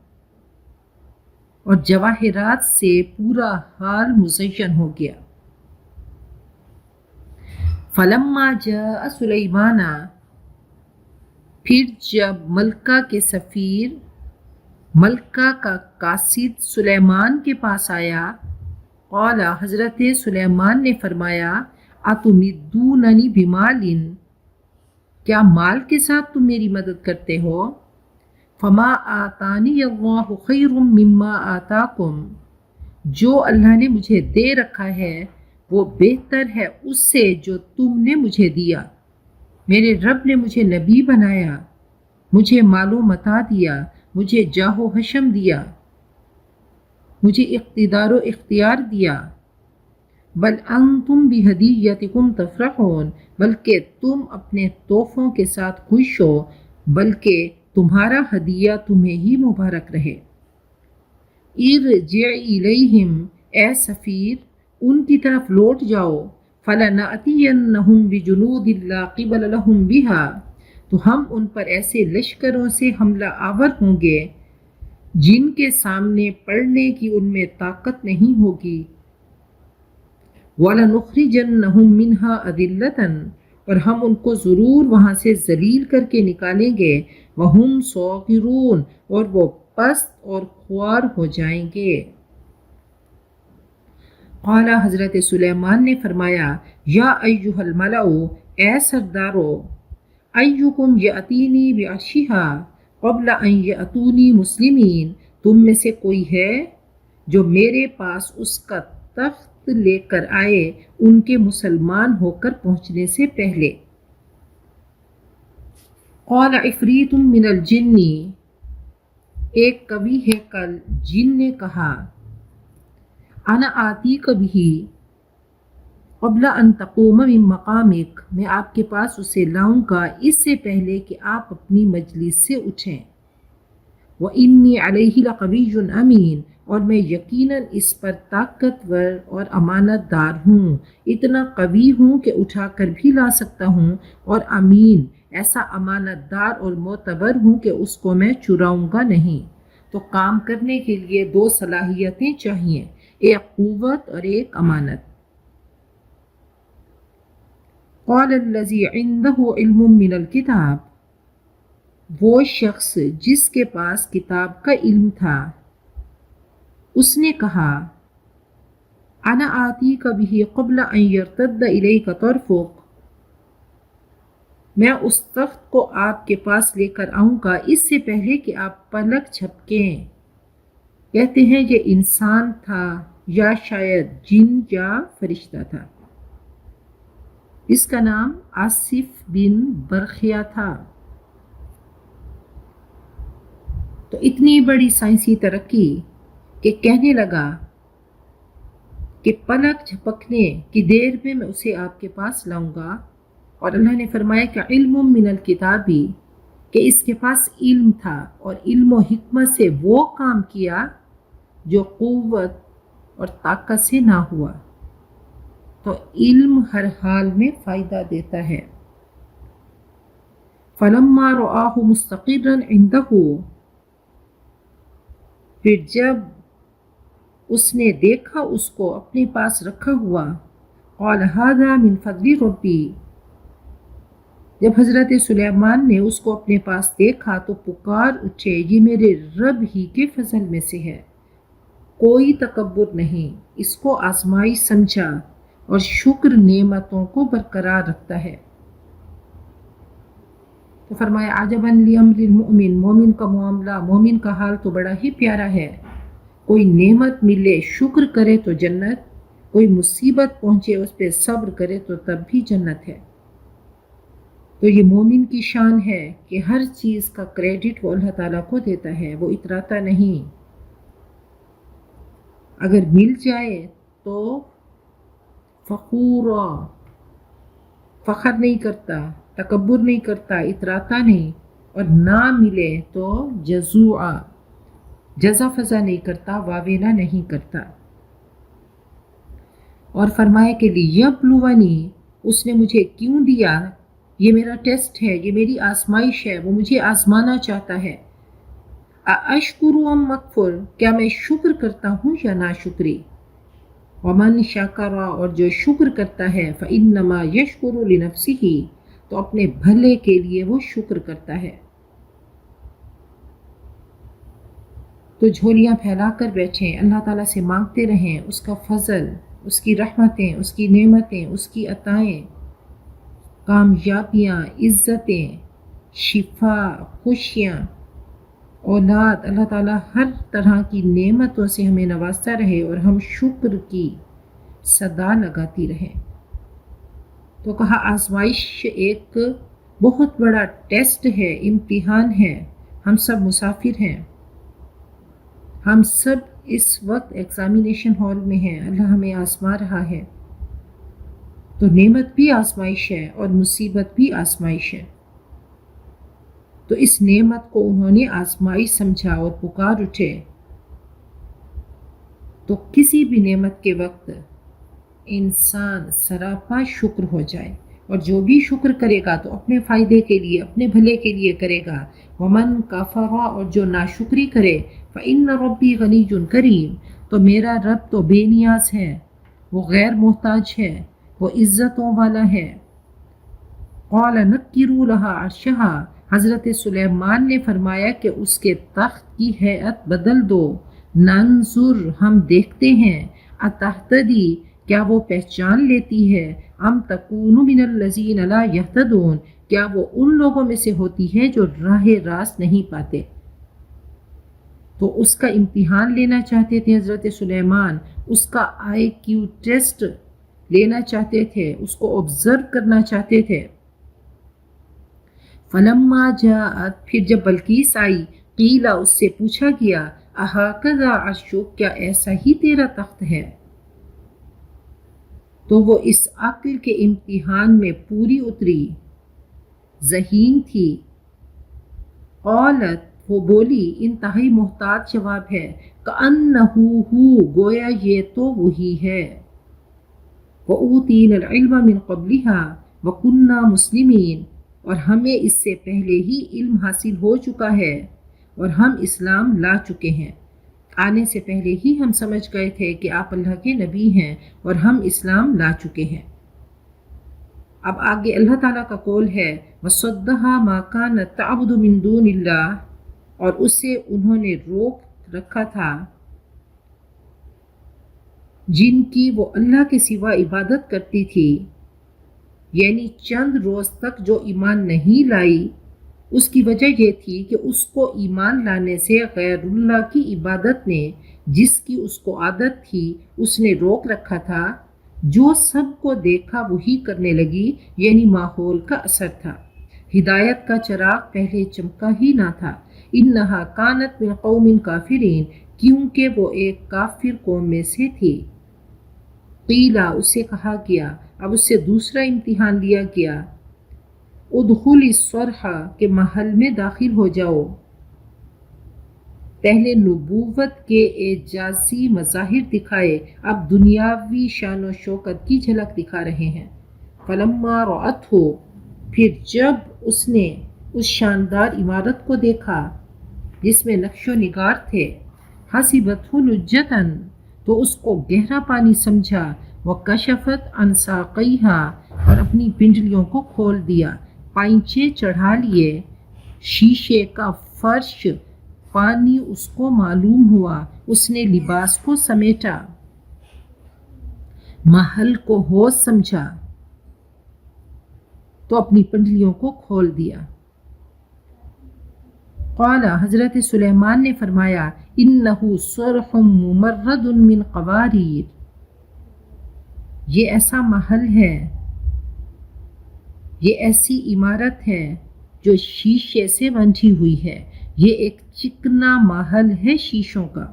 اور جواہرات سے پورا حال مزین ہو گیا۔ فلما جاء سلیمان، پھر جب ملکہ کے سفیر، ملکہ کا قاصد سلیمان کے پاس آیا، قال، حضرت سلیمان نے فرمایا، اتمدوننی بمال، کیا مال کے ساتھ تم میری مدد کرتے ہو؟ فما آتانی اللہ خیر مما آتاکم، جو اللہ نے مجھے دے رکھا ہے وہ بہتر ہے اس سے جو تم نے مجھے دیا۔ میرے رب نے مجھے نبی بنایا، مجھے مال و متاع دیا، مجھے جاہ و حشم دیا، مجھے اقتدار و اختیار دیا۔ بل انتم بہدیتکم تفرحون، بلکہ تم اپنے تحفوں کے ساتھ خوش ہو، بلکہ تمہارا ہدیہ تمہیں ہی مبارک رہے۔ ارجع الیہم، اے سفیر ان کی طرف لوٹ جاؤ، فلنأتینہم بجنود لا قبل لہم بہا، تو ہم ان پر ایسے لشکروں سے حملہ آور ہوں گے جن کے سامنے پڑنے کی ان میں طاقت نہیں ہوگی۔ وَلَنُخْرِجَنَّهُم مِّنْهَا أَذِلَّةً، اور ہم ان کو ضرور وہاں سے ذلیل کر کے نکالیں گے، وَهُمْ صَاغِرُونَ، اور وہ پست اور خوار ہو جائیں گے۔ قال، حضرت سلیمان نے فرمایا، یا ایھا الملأ، اے سردارو، ایکم یأتینی بعرشھا قبل ان یأتونی مسلمین، تم میں سے کوئی ہے جو میرے پاس اس کا تخت لے کر آئے ان کے مسلمان ہو کر پہنچنے سے پہلے؟ قال عفریت من الجن، ایک قوی ہیکل جن نے کہا، انا آتیک بہ قبل ان تقوم من مقامک، میں آپ کے پاس اسے لاؤں گا اس سے پہلے کہ آپ اپنی مجلس سے اٹھیں۔ وَإِنِّي عَلَيْهِ لَقَوِيٌّ أَمِينٌ، اور میں یقیناً اس پر طاقتور اور امانت دار ہوں، اتنا قوی ہوں کہ اٹھا کر بھی لا سکتا ہوں، اور امین، ایسا امانت دار اور معتبر ہوں کہ اس کو میں چراؤں گا نہیں۔ تو کام کرنے کے لیے 2 صلاحیتیں چاہیے، ایک قوت اور ایک امانت۔ قال الذی عنده علم من الکتاب، وہ شخص جس کے پاس کتاب کا علم تھا، اس نے کہا، انا آتیک بہ قبل ان یرتد الیک طرفک، میں اس تخت کو آپ کے پاس لے کر آؤں گا اس سے پہلے کہ آپ پلک جھپکیں۔ کہتے ہیں یہ انسان تھا یا شاید جن یا فرشتہ تھا۔ اس کا نام آصف بن برخیا تھا۔ تو اتنی بڑی سائنسی ترقی کہ کہنے لگا کہ پلک جھپکنے کی دیر میں اسے آپ کے پاس لاؤں گا، اور اللہ نے فرمایا کہ علم من الکتابی، کہ اس کے پاس علم تھا اور علم و حکمت سے وہ کام کیا جو قوت اور طاقت سے نہ ہوا۔ تو علم ہر حال میں فائدہ دیتا ہے۔ فلما رآہ مستقرا عنده، پھر جب اس نے دیکھا اس کو اپنے پاس رکھا ہوا، قال ھذا من فضل ربی، جب حضرت سلیمان نے اس کو اپنے پاس دیکھا تو پکار اٹھے، یہ میرے رب ہی کے فضل میں سے ہے، کوئی تکبر نہیں، اس کو آزمائش سمجھا اور شکر نعمتوں کو برقرار رکھتا ہے۔ تو فرمایا عجبا لامر المؤمن، مومن کا معاملہ، مومن کا حال تو بڑا ہی پیارا ہے، کوئی نعمت ملے شکر کرے تو جنت، کوئی مصیبت پہنچے اس پہ صبر کرے تو تب بھی جنت ہے۔ تو یہ مومن کی شان ہے کہ ہر چیز کا کریڈٹ وہ اللہ تعالیٰ کو دیتا ہے، وہ اتراتا نہیں، اگر مل جائے تو فخر نہیں کرتا، تکبر نہیں کرتا، اتراتا نہیں، اور نہ ملے تو جزوعا، جزا فضا نہیں کرتا، واویلا نہیں کرتا۔ اور فرمایا کہ لیبلونی، اس نے مجھے کیوں دیا، یہ میرا ٹیسٹ ہے، یہ میری آزمائش ہے، وہ مجھے آزمانا چاہتا ہے۔ اشکر ام اکفر، کیا میں شکر کرتا ہوں یا ناشکری؟ ومن شکر، اور جو شکر کرتا ہے فإنما یشکر لنفسہ، تو اپنے بھلے کے لیے وہ شکر کرتا ہے۔ تو جھولیاں پھیلا کر بیٹھیں، اللہ تعالیٰ سے مانگتے رہیں اس کا فضل، اس کی رحمتیں، اس کی نعمتیں، اس کی عطائیں، کامیابیاں، عزتیں، شفا، خوشیاں، اولاد، اللہ تعالیٰ ہر طرح کی نعمتوں سے ہمیں نوازتا رہے اور ہم شکر کی صدا لگاتی رہیں۔ تو کہا آزمائش ایک بہت بڑا ٹیسٹ ہے، امتحان ہے، ہم سب مسافر ہیں، ہم سب اس وقت ایگزامینیشن ہال میں ہیں، اللہ ہمیں آزما رہا ہے۔ تو نعمت بھی آزمائش ہے اور مصیبت بھی آزمائش ہے۔ تو اس نعمت کو انہوں نے آزمائش سمجھا اور پکار اٹھے۔ تو کسی بھی نعمت کے وقت انسان سراپا شکر ہو جائے، اور جو بھی شکر کرے گا تو اپنے فائدے کے لیے، اپنے بھلے کے لیے کرے گا۔ ومن کفر، اور جو ناشکری کرے، فإن ربی غنی کریم، تو میرا رب تو بے نیاز ہے، وہ غیر محتاج ہے، وہ عزتوں والا ہے۔ قال نکروا لها عرشها، حضرت سلیمان نے فرمایا کہ اس کے تخت کی ہیئت بدل دو۔ ننظر، ہم دیکھتے ہیں، اتہتدی، کیا وہ پہچان لیتی ہے، ام تکون من الذین لا یہتدون، کیا وہ ان لوگوں میں سے ہوتی ہے جو راہ راست نہیں پاتے۔ تو اس کا امتحان لینا چاہتے تھے حضرت سلیمان، اس کا آئی کیو ٹیسٹ لینا چاہتے تھے، اس کو آبزرو کرنا چاہتے تھے۔ فلما جاءت، پھر جب بلقیس آئی، قیلا، اس سے پوچھا گیا، اہکذا عرشک، کیا ایسا ہی تیرا تخت ہے؟ تو وہ اس عقل کے امتحان میں پوری اتری، ذہین تھی۔ قالت، وہ بولی، انتہائی محتاط جواب ہے، کأنہ ہو، گویا یہ تو وہی ہے۔ وَأُوتِينَا الْعِلْمَ مِنْ قَبْلِهَا وَكُنَّا مُسْلِمِينَ، اور ہمیں اس سے پہلے ہی علم حاصل ہو چکا ہے اور ہم اسلام لا چکے ہیں۔ آنے سے پہلے ہی ہم سمجھ گئے تھے کہ آپ اللہ کے نبی ہیں اور ہم اسلام لا چکے ہیں۔ اب آگے اللہ تعالیٰ کا قول ہے، وَصَدَّهَا مَا كَانَتْ تَعْبُدُ مِن دُونِ اللَّهِ، اور اسے انہوں نے روک رکھا تھا جن کی وہ اللہ کے سوا عبادت کرتی تھی، یعنی چند روز تک جو ایمان نہیں لائی، اس کی وجہ یہ تھی کہ اس کو ایمان لانے سے غیر اللہ کی عبادت نے، جس کی اس کو عادت تھی، اس نے روک رکھا تھا۔ جو سب کو دیکھا وہی کرنے لگی، یعنی ماحول کا اثر تھا۔ ہدایت کا چراغ پہلے چمکا ہی نہ تھا۔ انہا کانت من قوم کافرین، کیونکہ وہ ایک کافر قوم میں سے تھی۔ قیلا، اسے کہا گیا، اب اس سے دوسرا امتحان لیا گیا، ادخل الصرح، کہ محل میں داخل ہو جاؤ۔ پہلے نبوت کے اعجازی مظاہر دکھائے، اب دنیاوی شان و شوکت کی جھلک دکھا رہے ہیں۔ فلما رأتہ، پھر جب اس نے اس شاندار عمارت کو دیکھا جس میں نقش و نگار تھے، حسبتہ لجۃ، تو اس کو گہرا پانی سمجھا، وکشفت عن ساقیہا، اور اپنی پنڈلیوں کو کھول دیا، پائنچے چڑھا لیے، شیشے کا فرش، پانی اس کو معلوم ہوا، اس نے لباس کو سمیٹا، محل کو ہوش سمجھا، تو اپنی پنڈلیوں کو کھول دیا۔ قال، حضرت سلیمان نے فرمایا، انہ صرح ممرد من قواریر، یہ ایسا محل ہے، یہ ایسی عمارت ہے جو شیشے سے بندھی ہوئی ہے، یہ ایک چکنا محل ہے شیشوں کا۔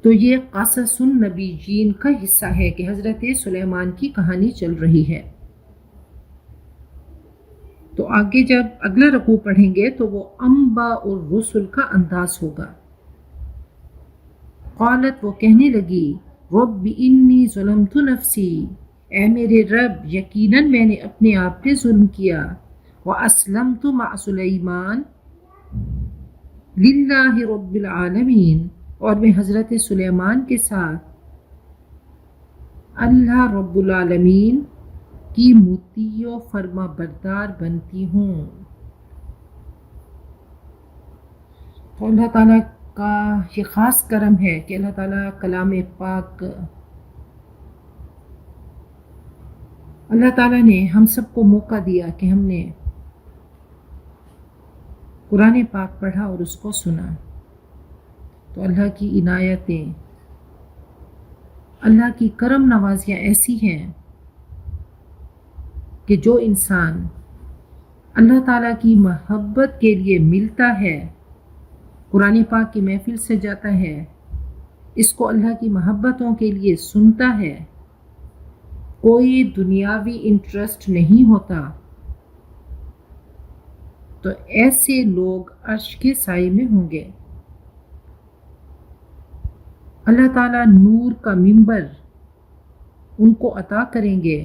تو یہ قصص النبیین کا حصہ ہے کہ حضرت سلیمان کی کہانی چل رہی ہے۔ تو آگے جب اگلا رکوع پڑھیں گے تو وہ انباء الرسل کا انداز ہوگا. قالت وہ کہنے لگی رب انی ظلمت نفسی، اے میرے رب یقیناً میں نے اپنے آپ پہ ظلم کیا. واسلمت مع سلیمان للہ رب العالمین، اور میں حضرت سلیمان کے ساتھ اللہ رب العالمین کی مطیع و فرما بردار بنتی ہوں. تو اللہ تعالیٰ کا یہ خاص کرم ہے کہ اللہ تعالیٰ کلام پاک، اللہ تعالیٰ نے ہم سب کو موقع دیا کہ ہم نے قرآن پاک پڑھا اور اس کو سنا. تو اللہ کی عنایتیں، اللہ کی کرم نوازیاں ایسی ہیں کہ جو انسان اللہ تعالیٰ کی محبت کے لیے ملتا ہے، قرآن پاک کی محفل سے جاتا ہے، اس کو اللہ کی محبتوں کے لیے سنتا ہے، کوئی دنیاوی انٹرسٹ نہیں ہوتا، تو ایسے لوگ عرش کے سائے میں ہوں گے. اللہ تعالیٰ نور کا منبر ان کو عطا کریں گے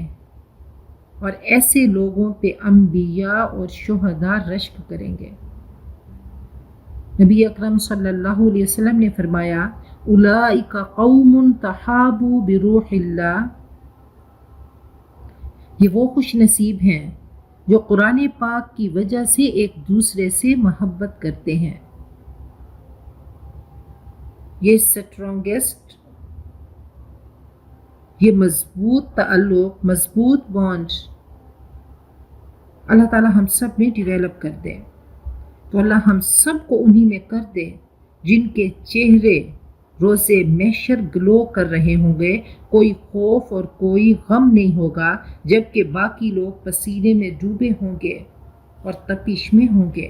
اور ایسے لوگوں پہ انبیاء اور شہداء رشک کریں گے. نبی اکرم صلی اللہ علیہ وسلم نے فرمایا اولئک قوم تحابوا بروح اللہ، یہ وہ خوش نصیب ہیں جو قرآن پاک کی وجہ سے ایک دوسرے سے محبت کرتے ہیں. یہ اسٹرانگیسٹ، یہ مضبوط تعلق، مضبوط بانڈ اللہ تعالیٰ ہم سب میں ڈیویلپ کر دے. تو اللہ ہم سب کو انہی میں کر دے جن کے چہرے روز محشر گلو کر رہے ہوں گے، کوئی خوف اور کوئی غم نہیں ہوگا، جبکہ باقی لوگ پسینے میں ڈوبے ہوں گے اور تپش میں ہوں گے.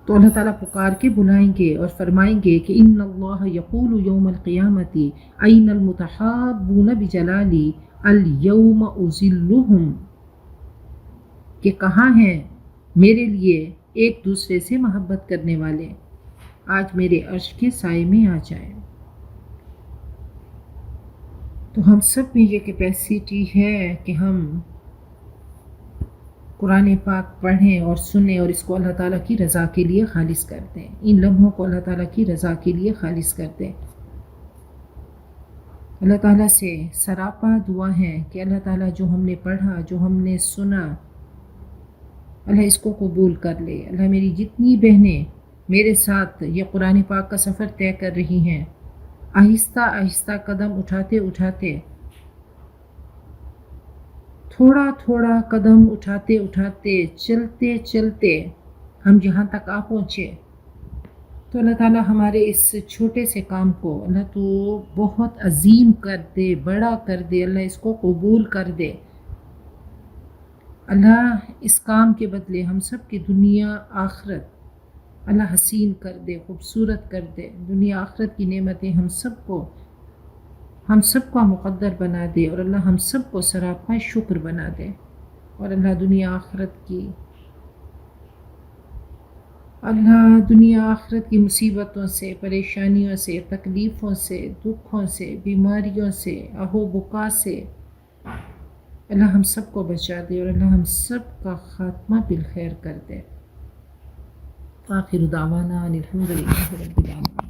تو اللہ تعالیٰ پکار کے بلائیں گے اور فرمائیں گے کہ ان اللہ یقول یوم القیامت این المتحابون بجلالی الیوم اذلہم، کہ کہاں ہیں میرے لیے ایک دوسرے سے محبت کرنے والے، آج میرے عرش کے سائے میں آ جائیں. تو ہم سب میں یہ کیپیسٹی ہے کہ ہم قرآن پاک پڑھیں اور سنیں اور اس کو اللہ تعالیٰ کی رضا کے لیے خالص کر دیں، ان لمحوں کو اللہ تعالیٰ کی رضا کے لیے خالص کر دیں. اللہ تعالیٰ سے سراپا دعا ہے کہ اللہ تعالیٰ جو ہم نے پڑھا، جو ہم نے سنا، اللہ اس کو قبول کر لے. اللہ میری جتنی بہنیں میرے ساتھ یہ قرآن پاک کا سفر طے کر رہی ہیں، آہستہ آہستہ قدم اٹھاتے اٹھاتے، تھوڑا تھوڑا قدم اٹھاتے اٹھاتے، چلتے چلتے ہم جہاں تک آ پہنچے. تو اللہ تعالیٰ ہمارے اس چھوٹے سے کام کو اللہ تو بہت عظیم کر دے، بڑا کر دے، اللہ اس کو قبول کر دے. اللہ اس کام کے بدلے ہم سب کی دنیا آخرت اللہ حسین کر دے، خوبصورت کر دے. دنیا آخرت کی نعمتیں ہم سب کو مقدر بنا دے اور اللہ ہم سب کو سراپا شکر بنا دے. اور اللہ دنیا آخرت کی مصیبتوں سے، پریشانیوں سے، تکلیفوں سے، دکھوں سے، بیماریوں سے، اہو بکا سے اللہ ہم سب کو بچا دے اور اللہ ہم سب کا خاتمہ بالخیر کر دے. آخر دعوانا الحمد للہ رب العالمین.